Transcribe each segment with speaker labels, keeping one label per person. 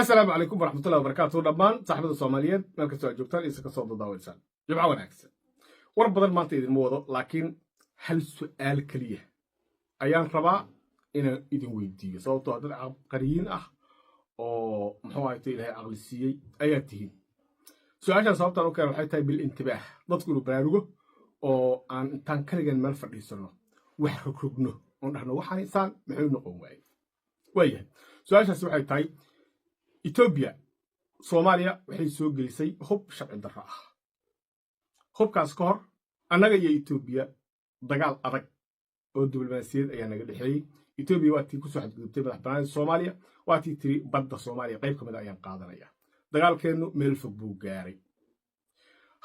Speaker 1: السلام عليكم ورحمة الله وبركاته. دمان صاحبة الصوماليين مالك سؤال جوكتان إذا كصوت ضاويسان جمعة ونعكس ورب بدل ما تيجي الموضوع لكن هل سؤال كليه أيام ربع إن إذن ويدي صوته هذا عبقريين أو محاولة إلى عقل السيء أياتهم سؤال صوته لو كانوا حيتها بالانتباه نذكر برارجه أو أن تنكرجن ما الفرق يصيرنا وحكرجنه ونحن وحنا إنسان محيون نقوم وياه سؤال سؤال تاي إثيوبيا Soomaaliya waxay soo gelisay hub sharci darro ah hubkaas ka hor annaga iyo Itoobiya dagaal adag oo diblomaasiyad ayaa naga dhaxeeyay Itoobiya waa tii ku soo xadgudubtay madaxbannaanida Soomaaliya waa tii tiri badda Soomaaliya qayb ka mid ah ayaan qaadanaya dagaalkeenu meel fog buu gaaray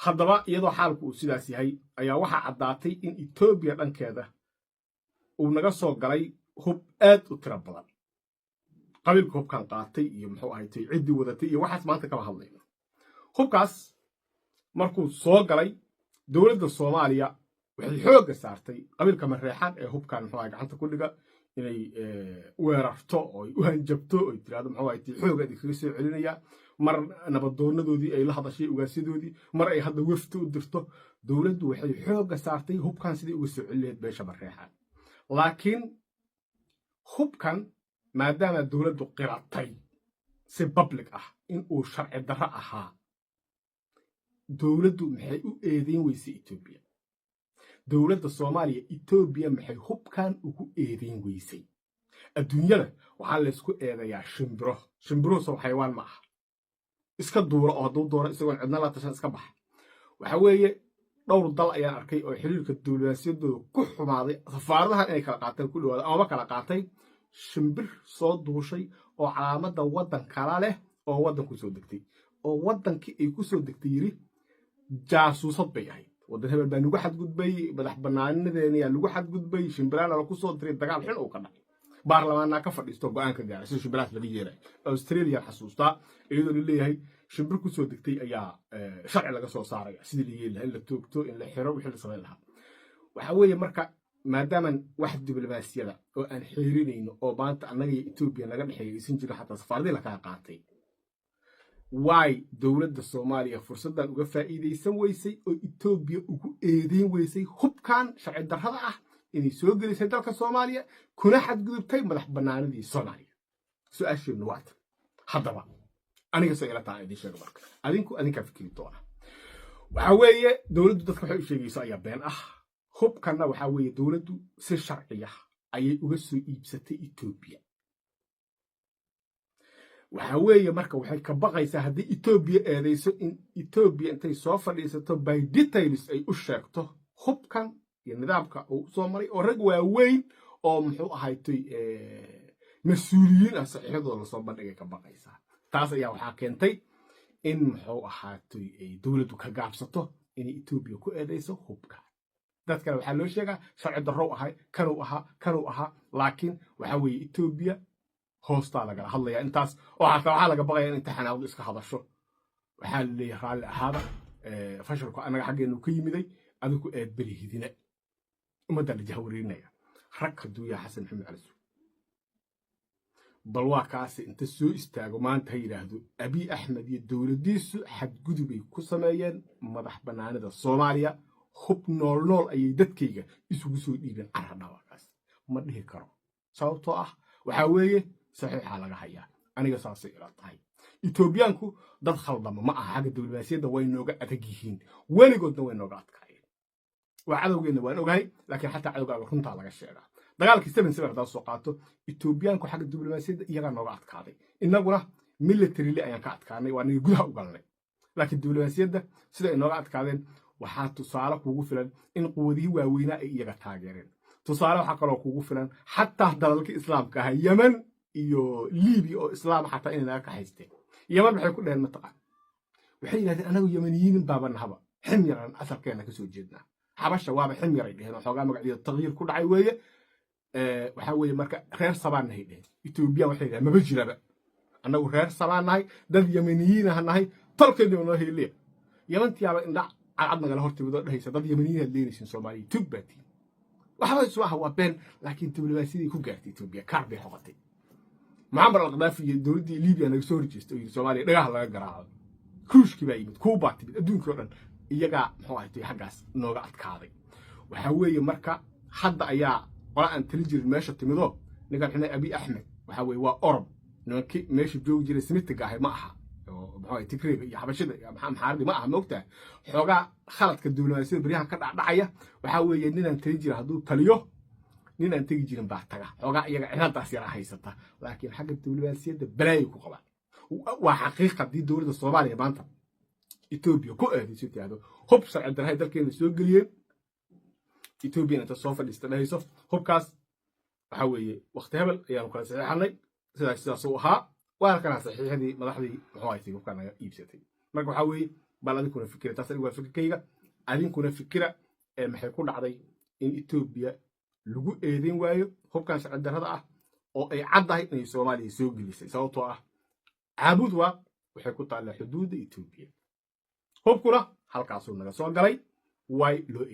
Speaker 1: haddaba iyadoo xaalku uu sidaas yahay ayaa waxa caddaatay in Itoobiya dhankeeda uu naga soo galay hub aad u tiro badan qabiilka hubkan qaatay iyo muxuu ahaaytay cidi wadatay iyo waxaas maanta kala hadlayna hubkaas markuu soo galay dawladda Soomaaliya waxay xoog saartay qabiilka mareexan ee hubkan muxuu ahaay gacanta ku dhiga inay weerarto oo u hanjabto oo tiraado muxuu ahaaytay xoog ay kaga soo celinaya mar nabadoonadoodii ay la hadashay ugaasidoodii mar ay hadda wafti u dirto dawladdu waxay xoog saartay hubkan sidii uga soo celineed beesha mareexan laakiin hubkan maadaama dawladdu qiratay si public ah in uu sharci darro ahaa dawladdu maxay u eedeyn weysay Itoobiya dawladda Soomaaliya Itoobiya maxay hubkan ugu eedeyn weysay adduunyada waxa la isku eedayaa shimbiro soo xayawaan ma aha iska duuro oo hadduu dooro isagoo cidna la tashan iska bax waxa weeye dhowr dal ayaan arkay oo xiriirka dawladsiyaddooda ku xumaaday safaaradahan inay kala qaateen ku dhawaada ama kala qaatay shimbir soo duushay oo calaamada wadan kala leh oo wadan ku soo degtay oo wadankii ay ku soo degtay yiri jaasuusad bay ahayd wadan hebel baa lagu xadgudbay madax banaanadeena yaa lagu xadgudbay shimbiraana la ku soo diray dagaal xun oo ka dhacay baarlamaanka ka fadhiisto go'aan ka gaaray si shimbiraas laga yeelay Australia xasuusta iyadoo leeyahay shimbir ku soo degtay ayaa sharci laga soo saaray sidii la yeelay in la toogto in la xiro wixii la sameyn lahaa waxa weeye marka maadaama wax diblomaasiyada oo aan xiriirayno oo maanta annaga iyo Itoobiya naga dhaxeeyay jira xataa safaaradii la kala qaatay way dawladda Soomaaliya fursadan uga faa'iideysan weysay oo Itoobiya ugu eedeyn weysay hubkan sharci darrada ah inay soo gelisay dalka Soomaaliya kuna xadgudubtay madax banaanidii Soomaaliya su'aasheenu waa haddaba aniga soo ila taa idin sheego marka adinka fikri doona waxa weeye dawladdu dadka waxay u sheegaysaa ayaa been ah hubkana waxa weeye dawladdu si sharci ah ayay uga soo iibsatay Itoobiya waxa weeye marka waxay ka baqaysaa haddii Itoobiya eedeyso in Itoobiya intay soo fadhiisato by details ay u sheegto hubkan iyo nidaamka uu soo maray oo rag waaweyn oo muxuu ahaaytay mas'uuliyiin ah saxiixadooda la soo bandhigay ka baqaysaa taas ayaa waxa keentay in muxuu ahaatay ay dawladdu ka gaabsato in Itoobiya ku eedeyso hubka dadka waxa loo sheegaa sharci darro ahay kanuu ahaa laakiin waxa weeye Itoobiya hoosta laga hadlaya intaas oo waxa laga baqaya in imtixaanaad iska hadasho waxa leeyahay raali ahaada fashilku anaga xageenu ka yimiday adigu eed balihidina umada la jahwarinaya rag duuya Xasan Maxamed Cali bal waa kaasi inta soo istaago maanta yiraahdo Abiy Ahmed iyo dawladdiisu xadgudubay ku sameeyeen madax banaanida Soomaaliya hub nool ayay dadkayga isugu soo dhiibeen aradhawaas ma dhihi karo sababtoo ah waxa weeye saxiixa laga hayaa aniga saasay ila tahay Itoobiyaanku dad khaldama ma aha xagga dawladnimada way nooga adag yihiin weligoodna way nooga adkaayeen waa cadawgeena waan ogahay laakiin xataa cadawga runta laga sheegaa dagaalkii 77 hada soo qaato Itoobiyaanku xagga dawladnimada iyaga nooga adkaaday inaguna military ayaan ka adkaanay waa niga gudaha u galnay laakiin dawladnimada sida ay nooga adkaadeen waxaa tusaale kuugu filan in quwadihii waaweynaa ay iyaga taageereen tusaale waxa kaloo kuugu filan xataa dalalka islaamka ah Yemen iyo Liibiya oo islaam xataa inay ka haysteen Yemen waxay ku dhaheen mataqaan waxay yiraahdeen anagu Yemeniyiin baabanahaba ximyaran asalkeena ka soo jeednaa xabasha waaba ximyaray dhaheen xogaa magaciisa tagyiir ku dhacay weeye waxa weeye marka reer sabaan nahay dhaheen Itoobiya waxay yiraahdeen maba jiraba anagu reer sabaan nahay dad Yemeniyiin ah nahay talkeenu noo heeliya Yementiyaaba indhac عاد نقل هرتي بدو دحيسه dad Yemeniyiin leeyihiin Soomaaliya tubati waxa soo ah waa been laakiin diblomaasiyadii ku gaartay Itoobiya kaar bay xoqatay معمر القذافي دولتي ليبيا naga soo horjeestay Soomaaliya dhagax laga garaaco kruushkii baa yimid Cuba tibid adduunka oo dhan iyaga muxuu ahayd xaggaas nooga adkaaday waxa weeye marka hadda ayaa qora aan tali jirin meesha timido ninkan xinay Abi Ahmed waxa weeye waa Orod ninkii meesha joogi jiray Smithga ahay ma aha muxuu ahayd Tigreega iyo Xabashida iyo Maxaardi ma aha moogtaa xogaa khaladka dawladda bariyahan ka dhacaya waxa weeye ninaan tali jiray haduu taliyo nin aan tagi jirin baa taga xogaa iyaga ciladaas yara haysata laakiin xagga dawladda balaayo ku qabaan waa xaqiiqadii dawladda Soomaaliya maanta Ethiopia ku aadayso taado hub sharci darhay dalkeena soo galiyeen Ethiopia inta soo fadhiistanayso hubkaas waxa weeye waqti hebel ayaan kala saxiixnay sidaas uu ahaa waan kala saxiixdii madaxdii muxuu ahayd hubkan ay iibsatay marka waxa weeye bal adinkuna fikir taas waa fikirkayga adinkuna fikira ee maxay ku dhacday in Ethiopia lagu eedeyn waayo hubkan sharci darrada ah oo ay caddahay in Soomaaliya soo gelisay sababtoo ah caabud waa waxay ku taallaa xuduudda Ethiopia hubkuna halkaas uu naga soo galay way loo